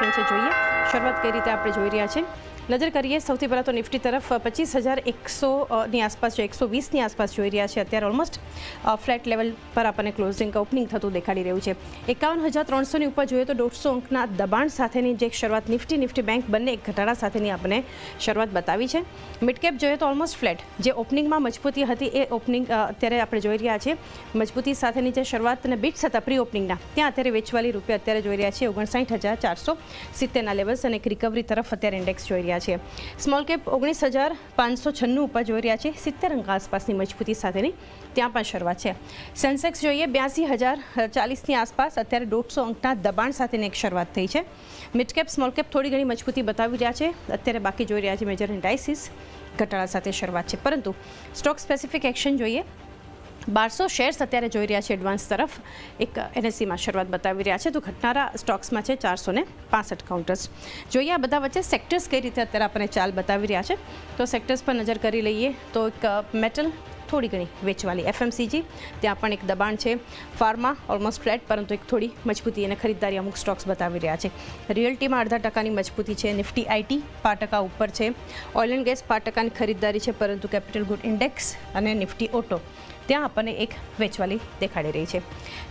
Session છે જોઈએ શરૂઆત કઈ રીતે આપણે જોઈ રહ્યા છે નજર કરીએ સૌથી પહેલાં તો નિફ્ટી તરફ 25,100ની આસપાસ જો 120ની આસપાસ જોઈ રહ્યા છે અત્યારે ઓલમોસ્ટ ફ્લેટ લેવલ પર આપણને ક્લોઝિંગ ઓપનિંગ થતું દેખાડી રહ્યું છે 51,300ની ઉપર જોઈએ તો 150 અંકના દબાણ સાથેની જે શરૂઆત નિફ્ટી બેંક બંને એક ઘટાડા સાથેની આપણને શરૂઆત બતાવી છે મિડ કેપ જોઈએ તો ઓલમોસ્ટ ફ્લેટ જે ઓપનિંગમાં મજબૂતી હતી એ ઓપનિંગ અત્યારે આપણે જોઈ રહ્યા છે મજબૂતી સાથેની જે શરૂઆત અને બીટ્સ હતા પ્રી ઓપનિંગના ત્યાં અત્યારે વેચવાલી રૂપિયા અત્યારે જોઈ રહ્યા છે 59,470ના લેવલ્સ અને એક રિકવરી તરફ અત્યારે ઇન્ડેક્સ જોઈ રહ્યા છે સ્મોલ કેપ 19,596 ઉપર જોઈ રહ્યા છે 70 અંક આસપાસની મજબૂતી સાથેની ત્યાં પણ શરૂઆત છે સેન્સેક્સ જોઈએ 82,040ની આસપાસ અત્યારે 150 અંકના દબાણ સાથેની એક શરૂઆત થઈ છે મિડ કેપ સ્મોલ કેપ થોડી ઘણી મજબૂતી બતાવી રહ્યા છે અત્યારે બાકી જોઈ રહ્યા છે મેજર ઇન્ડાઇસિસ ઘટાડા સાથે શરૂઆત છે પરંતુ સ્ટોક સ્પેસિફિક એક્શન જોઈએ 1200 શેર્સ અત્યારે જોઈ રહ્યા છે એડવાન્સ તરફ એક એનએસસીમાં શરૂઆત બતાવી રહ્યા છે તો ઘટનારા સ્ટોક્સમાં છે 465 કાઉન્ટર્સ જોઈએ આ બધા વચ્ચે સેક્ટર્સ કઈ રીતે અત્યારે આપણને ચાલ બતાવી રહ્યા છે તો સેક્ટર્સ પર નજર કરી લઈએ તો એક મેટલ થોડી ઘણી વેચવાલી એફએમસીજી ત્યાં પણ એક દબાણ છે ફાર્મા ઓલમોસ્ટ ફ્લેટ પરંતુ એક થોડી મજબૂતી અને ખરીદદારી અમુક સ્ટોક્સ બતાવી રહ્યા છે રિયલ્ટીમાં 0.5%ની મજબૂતી છે નિફ્ટી આઈટી 5% ઉપર છે ઓઇલ એન્ડ ગેસ 5%ની ખરીદદારી છે પરંતુ કેપિટલ ગુડ ઇન્ડેક્સ અને નિફ્ટી ઓટો ત્યાં આપણને એક વેચવાલી દેખાડી રહી છે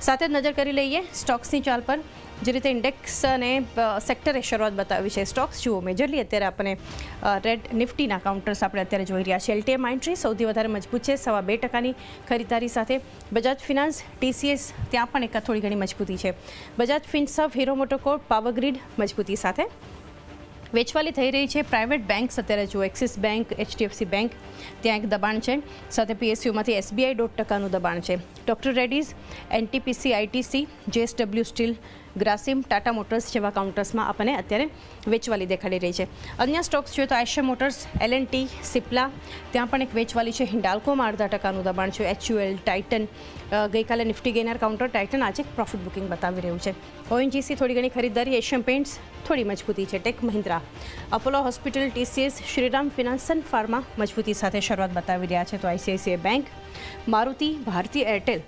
સાથે જ નજર કરી લઈએ સ્ટોક્સની ચાલ પર જે રીતે ઇન્ડેક્સ અને સેક્ટરે શરૂઆત બતાવી છે સ્ટોક્સ જુઓ મેજરલી અત્યારે આપણને રેડ નિફ્ટીના કાઉન્ટર્સ આપણે અત્યારે જોઈ રહ્યા છે એલટીએમ માઇન્ટ્રી સૌથી વધારે મજબૂત છે 2.25%ની ખરીદારી સાથે બજાજ ફિનાન્સ ટીસીએસ ત્યાં પણ એક થોડી ઘણી મજબૂતી છે બજાજ ફિનસર્વ હીરો મોટોકોર્પ પાવર ગ્રીડ મજબૂતી સાથે વેચવાલી થઈ રહી છે પ્રાઇવેટ બેંક્સ અત્યારે જો એક્સિસ બેંક એચડીએફસી બેંક ત્યાં એક દબાણ છે સાથે પીએસયુમાંથી એસબીઆઈ 0.5%નું દબાણ છે doctor Reddy's NTPC ITC JSW steel Grasim Tata motors જેવા કાઉન્ટર્સમાં આપણને અત્યારે વેચવાલી દેખાડી રહી છે અન્ય સ્ટોક્સ જોઈએ તો આયશર મોટર્સ એલએનટી સિપ્લા ત્યાં પણ એક વેચવાલી છે હિન્ડાલ્કોમાં 0.5%નું દબાણ છે એચયુએલ ટાઇટન ગઈકાલે નિફ્ટી ગેનર કાઉન્ટર ટાઇટન આજે પ્રોફિટ બુકિંગ બતાવી રહ્યું છે ઓએનજીસી થોડી ઘણી ખરીદદારી એશિયન પેઇન્ટ્સ થોડી મજબૂતી છે ટેક મહિન્દ્રા અપોલો હોસ્પિટલ ટીસીએસ શ્રીરામ ફિનાન્સ સન ફાર્મા મજબૂતી સાથે શરૂઆત બતાવી રહ્યા છે તો ICICI bank Maruti Bharti Airtel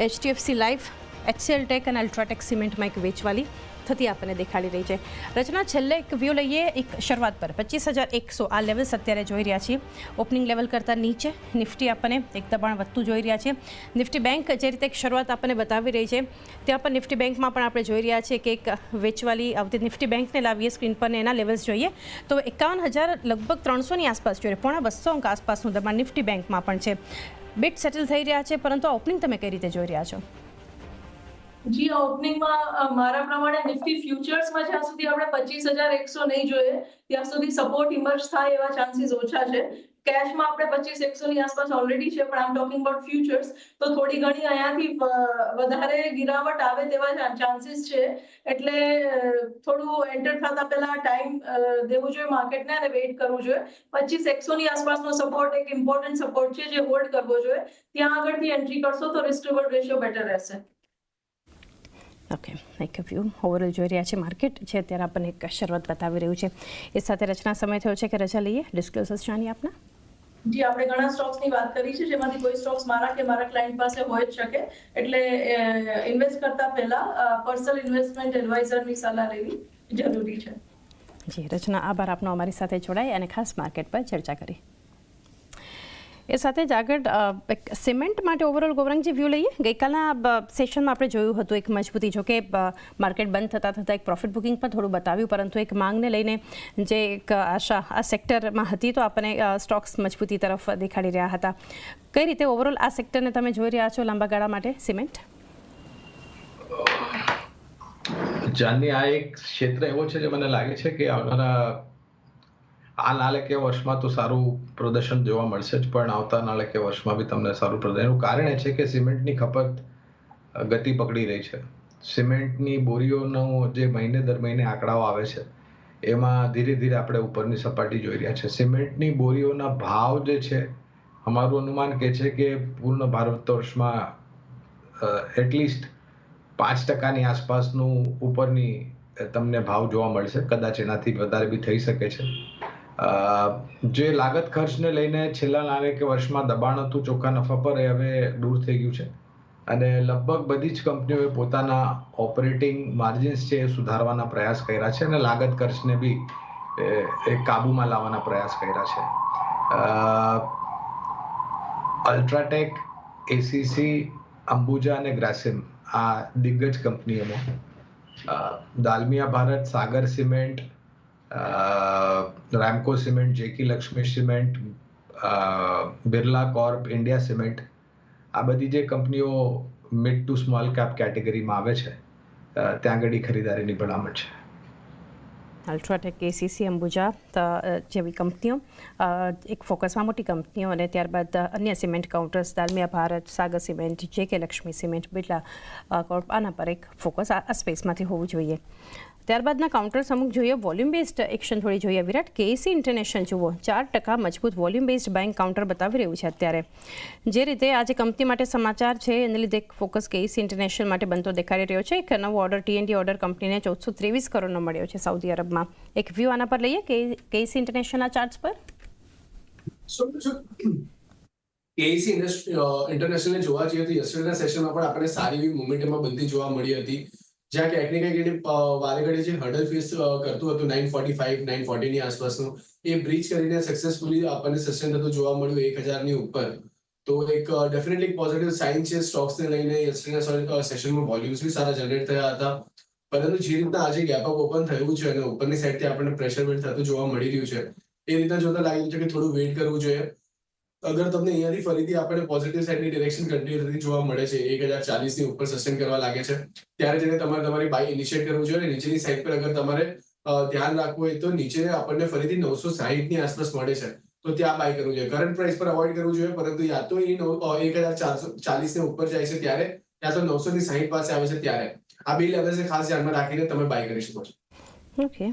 HDFC life HCL tech અને અલ્ટ્રાટેક સિમેન્ટમાં એક વેચવાલી થતી આપણને દેખાડી રહી છે રચના છેલ્લે એક વ્યૂ લઈએ એક શરૂઆત પર 25,100 આ લેવલ્સ અત્યારે જોઈ રહ્યા છીએ ઓપનિંગ લેવલ કરતાં નીચે નિફ્ટી આપણને એક દબાણ વધતું જોઈ રહ્યા છે નિફ્ટી બેંક જે રીતે એક શરૂઆત આપણને બતાવી રહી છે ત્યાં પણ નિફ્ટી બેંકમાં પણ આપણે જોઈ રહ્યા છીએ કે એક વેચવાલી આવતી નિફ્ટી બેંકને લાવીએ સ્ક્રીન પર એના લેવલ્સ જોઈએ તો 51,000 લગભગ 300ની આસપાસ જોઈએ 250 અંક આસપાસનું દબાણ નિફ્ટી બેંકમાં પણ છે બીટ સેટલ થઈ રહ્યા છે પરંતુ આ ઓપનિંગ તમે કઈ રીતે જોઈ રહ્યા છો જી ઓપનિંગમાં મારા પ્રમાણે નિફ્ટી ફ્યુચર્સમાં જ્યાં સુધી આપણે 25,100 નહીં જોઈએ ત્યાં સુધી સપોર્ટ ઇમર્જ થાય એવા ચાન્સીસ ઓછા છે કેશમાં આપણે 25,100ની આસપાસ ઓલરેડી છે પણ આમ ટોકિંગ અબાઉટ ફ્યુચર્સ તો થોડી ઘણી અહીંયાથી વધારે ગિરાવટ આવે તેવા ચાન્સીસ છે એટલે થોડું એન્ટર થતા પહેલા ટાઈમ દેવું જોઈએ માર્કેટને અને વેઇટ કરવું જોઈએ 25,100ની આસપાસનો સપોર્ટ એક ઇમ્પોર્ટન્ટ સપોર્ટ છે જે હોલ્ડ કરવો જોઈએ ત્યાં આગળથી એન્ટ્રી કરશો તો રિસ્ક રિવોર્ડ રેશિયો બેટર રહેશે ઓકે એક વ્યૂ ઓવરઓલ જોઈ રહ્યા છે માર્કેટ છે અત્યારે આપણને એક શરૂઆત બતાવી રહ્યું છે એ સાથે રચના સમય થયો છે કે રજા લઈએ ડિસ્ક્લોઝર્સ જાણીએ આપના જી આપણે ઘણા સ્ટોક્સની વાત કરી છે જેમાંથી કોઈ સ્ટોક્સ મારા કે મારા ક્લાયન્ટ પાસે હોય જ શકે એટલે ઇન્વેસ્ટ કરતા પહેલા પર્સનલ ઇન્વેસ્ટમેન્ટ એડવાઇઝરની સલાહ લેવી જરૂરી છે જી રચના આભાર આપનો અમારી સાથે જોડાઈ અને ખાસ માર્કેટ પર ચર્ચા કરી એ સાથે જ આગળ એક સિમેન્ટ માટે ઓવરઓલ ગૌરંગજી વ્યૂ લઈએ ગઈકાલના સેશનમાં આપણે જોયું હતું એક મજબૂતી જો કે માર્કેટ બંધ થતાં એક પ્રોફિટ બુકિંગ પણ થોડું બતાવ્યું પરંતુ એક માંગને લઈને જે એક આશા આ સેક્ટરમાં હતી તો આપણને સ્ટોક્સ મજબૂતી તરફ દેખાડી રહ્યા હતા કઈ રીતે ઓવરઓલ આ સેક્ટરને તમે જોઈ રહ્યા છો લાંબા ગાળા માટે સિમેન્ટ જાનની આ એક ક્ષેત્ર એવો છે જે મને લાગે છે કે આવનારા આ નાણાકીય વર્ષમાં તો સારું પ્રદર્શન જોવા મળશે જ પણ આવતા નાણાકીય વર્ષમાં બી તમને સારું પ્રદર્શન એનું કારણ એ છે કે સિમેન્ટની ખપત ગતિ પકડી રહી છે સિમેન્ટની બોરીઓનો જે મહિને દર મહિને આંકડાઓ આવે છે એમાં ધીરે ધીરે આપણે ઉપરની સપાટી જોઈ રહ્યા છે સિમેન્ટની બોરીઓના ભાવ જે છે અમારું અનુમાન કહે છે કે પૂર્ણ ભારત વર્ષમાં એટલીસ્ટ 5%ની આસપાસનું ઉપરની તમને ભાવ જોવા મળશે કદાચ એનાથી વધારે બી થઈ શકે છે જે લાગત ખર્ચને લઈને છેલ્લા નાણાકીય વર્ષમાં દબાણ હતું ચોખ્ખા નફા પર એ હવે દૂર થઈ ગયું છે અને લગભગ બધી જ કંપનીઓએ પોતાના ઓપરેટિંગ માર્જિન્સ છે એ સુધારવાના પ્રયાસ કર્યા છે અને લાગત ખર્ચને બી એ કાબૂમાં લાવવાના પ્રયાસ કર્યા છે. અલ્ટ્રાટેક, એસીસી, અંબુજા અને ગ્રાસિમ આ દિગ્ગજ કંપનીઓમાં દાલમિયા ભારત, સાગર સિમેન્ટ, રામકો સિમેન્ટ, જેકી લક્ષ્મી સિમેન્ટ, બિરલા કોર્પ, ઇન્ડિયા સિમેન્ટ આ બધી જે કંપનીઓ મિડ ટુ સ્મોલ કેપ કેટેગરીમાં આવે છે ત્યાં આગળ ખરીદારીની ભલામણ છે. અલ્ટ્રાટેક, એસીસી, અંબુજા જેવી કંપનીઓ એક ફોકસમાં મોટી કંપનીઓ અને ત્યારબાદ અન્ય cement counters Dalmiya Bharat, Sagar cement, જેકે લક્ષ્મી સિમેન્ટ, બિરલા કોર્પ આના પર એક ફોકસ આ સ્પેસમાંથી હોવું જોઈએ. ત્યારબાદના કાઉન્ટર્સ અમુક જોઈએ. વોલ્યુમ બેઝડ એક્શન થોડી જોઈએ. વિરાટ, કેસી ઇન્ટરનેશનલ જુઓ 4% મજબૂત વોલ્યુમ બેઝડ બાઇંગ કાઉન્ટર બતાવી રહ્યું છે અત્યારે. જે રીતે આજે કંપની માટે સમાચાર છે એને લીધે એક ફોકસ કેસી ઇન્ટરનેશનલ માટે બનતો દેખાડી રહ્યો છે. એક નવો ઓર્ડર TNT ઓર્ડર કંપનીને 1423 કરોડનો મળ્યો છે સાઉદી અરબમાં. એક વ્યૂ આના પર લઈએ કે કેસી ઇન્ટરનેશનલના ચાર્ટ્સ પર. કેસી ઇન્ટરનેશનલને જોવા જઈએ તો યસ્ટરડેના સેશનમાં પણ આપણે સારી એવી મોમેન્ટમમાં બનતી જોવા મળી હતી. જ્યાં ક્યાંક ને ક્યાંક વારે ઘડી જે હર્ડલ ફેસ કરતું હતું 945, 940 ની આસપાસનું એ બ્રીચ કરીને સક્સેસફુલી આપણને સસ્ટેન થતું જોવા મળ્યું 1000 ની ઉપર. તો એક ડેફિનેટલી એક પોઝિટિવ સાઇન છે સ્ટોક્સને લઈને. યસ્ટરડેના સેશનમાં વોલ્યુમ્સ બી સારા જનરેટ થયા હતા. પરંતુ જે રીતના આજે ગેપ અપ ઓપન થયું છે અને ઉપરની સાઈડથી આપણને પ્રેશર બિલ્ડ થતું જોવા મળી રહ્યું છે એ રીતના જોતા લાગી છે કે થોડું વેઇટ કરવું જોઈએ. અગર તમને અહીંયાથી ફરીથી આપણે પોઝિટિવ સાઈડની ડિરેક્શન કન્ટિન્યુ થતી જોવા મળે છે 1040 ની ઉપર સસ્ટેન કરવા લાગે છે ત્યારે જઈને તમારી બાય ઇનિશિયેટ કરવું જોઈએ. નીચેની સાઈડ પર અગર તમારે ધ્યાન રાખવું હોય તો નીચે આપણને ફરીથી 960 ની આસપાસ મળે છે તો ત્યાં બાય કરવું જોઈએ. કરંટ પ્રાઇસ પર અવોઇડ કરવું જોઈએ, પરંતુ યા તો એ 1440 ને ઉપર જાય છે ત્યારે યા તો 960 પાસે આવે છે ત્યારે આ બે લેવલ્સને ખાસ ધ્યાનમાં રાખીને તમે બાય કરી શકો છો. ઓકે,